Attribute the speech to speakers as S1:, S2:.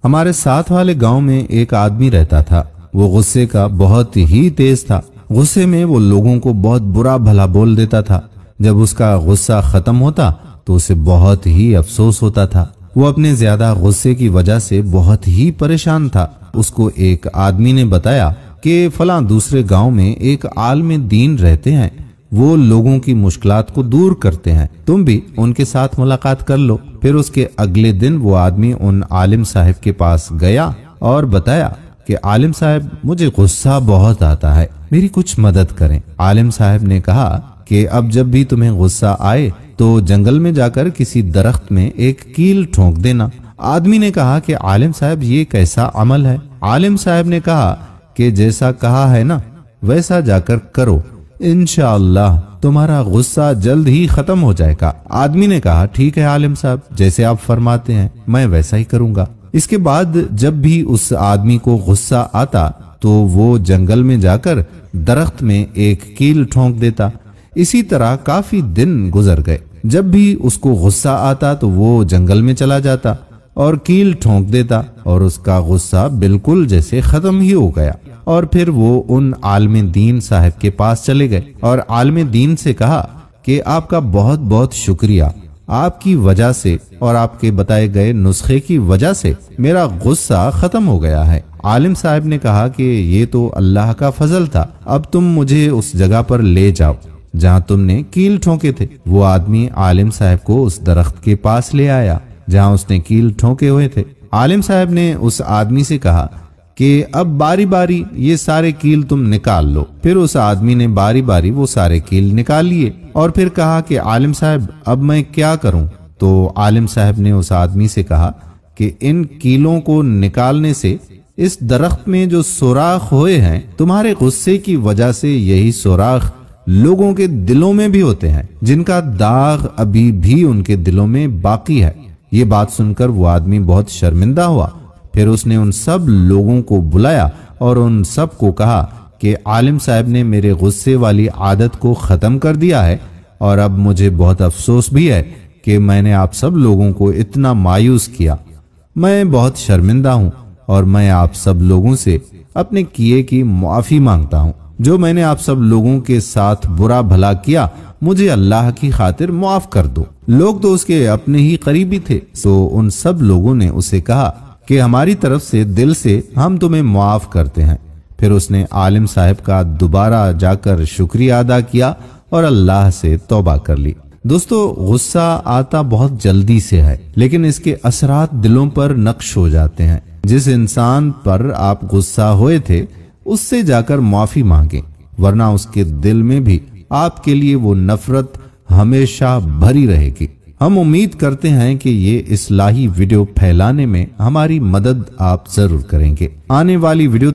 S1: हमारे साथ वाले गांव में एक आदमी रहता था। वो गुस्से का बहुत ही तेज था। गुस्से में वो लोगों को बहुत बुरा भला बोल देता था। जब उसका गुस्सा खत्म होता तो उसे बहुत ही अफसोस होता था। वो अपने ज्यादा गुस्से की वजह से बहुत ही परेशान था। उसको एक आदमी ने बताया कि फलां दूसरे गांव में एक आलिम दीन रहते हैं, वो लोगों की मुश्किलात को दूर करते हैं, तुम भी उनके साथ मुलाकात कर लो। फिर उसके अगले दिन वो आदमी उन आलिम साहब के पास गया और बताया कि आलिम साहब, मुझे गुस्सा बहुत आता है, मेरी कुछ मदद करें। आलिम साहब ने कहा कि अब जब भी तुम्हें गुस्सा आए तो जंगल में जाकर किसी दरख्त में एक कील ठोंक देना। आदमी ने कहा कि आलिम साहब, ये कैसा अमल है? आलिम साहब ने कहा कि जैसा कहा है ना वैसा जाकर करो, इंशाअल्लाह तुम्हारा गुस्सा जल्द ही खत्म हो जाएगा। आदमी ने कहा, ठीक है आलिम साहब, जैसे आप फरमाते हैं मैं वैसा ही करूंगा। इसके बाद जब भी उस आदमी को गुस्सा आता तो वो जंगल में जाकर दरख्त में एक कील ठोंक देता। इसी तरह काफी दिन गुजर गए। जब भी उसको गुस्सा आता तो वो जंगल में चला जाता और कील ठोंक देता और उसका गुस्सा बिल्कुल जैसे खत्म ही हो गया। और फिर वो उन आलिम दीन साहब के पास चले गए और आलिम दीन से कहा कि आपका बहुत बहुत शुक्रिया, आपकी वजह से और आपके बताए गए नुस्खे की वजह से मेरा गुस्सा खत्म हो गया है। आलिम साहब ने कहा कि ये तो अल्लाह का फजल था, अब तुम मुझे उस जगह पर ले जाओ जहाँ तुमने कील ठोंके थे। वो आदमी आलिम साहब को उस दरख्त के पास ले आया जहाँ उसने कील ठोंके हुए थे। आलिम साहब ने उस आदमी से कहा कि अब बारी बारी ये सारे कील तुम निकाल लो। फिर उस आदमी ने बारी बारी वो सारे कील निकाल लिए और फिर कहा कि आलिम साहब, अब मैं क्या करूं? तो आलिम साहब ने उस आदमी से कहा कि इन कीलों को निकालने से इस दरख्त में जो सुराख हुए हैं, तुम्हारे गुस्से की वजह से यही सुराख लोगों के दिलों में भी होते हैं, जिनका दाग अभी भी उनके दिलों में बाकी है। ये बात सुनकर वो आदमी बहुत शर्मिंदा हुआ। फिर उसने उन सब लोगों को बुलाया और उन सब को कहा कि आलिम साहब ने मेरे गुस्से वाली आदत को खत्म कर दिया है और अब मुझे बहुत अफसोस भी है कि मैंने आप सब लोगों को इतना मायूस किया। मैं बहुत शर्मिंदा हूं और मैं आप सब लोगों से अपने किए की माफी मांगता हूं। जो मैंने आप सब लोगों के साथ बुरा भला किया, मुझे अल्लाह की खातिर माफ कर दो। लोग तो उसके अपने ही करीबी थे, तो उन सब लोगों ने उसे कहा कि हमारी तरफ से दिल से हम तुम्हें माफ करते हैं। फिर उसने आलिम साहब का दोबारा जाकर शुक्रिया अदा किया और अल्लाह से तौबा कर ली। दोस्तों, गुस्सा आता बहुत जल्दी से है, लेकिन इसके असरात दिलों पर नक्श हो जाते हैं। जिस इंसान पर आप गुस्सा हुए थे उससे जाकर माफी मांगे, वरना उसके दिल में भी आपके लिए वो नफरत हमेशा भरी रहेगी। हम उम्मीद करते हैं कि ये इस्लाही वीडियो फैलाने में हमारी मदद आप जरूर करेंगे। आने वाली वीडियो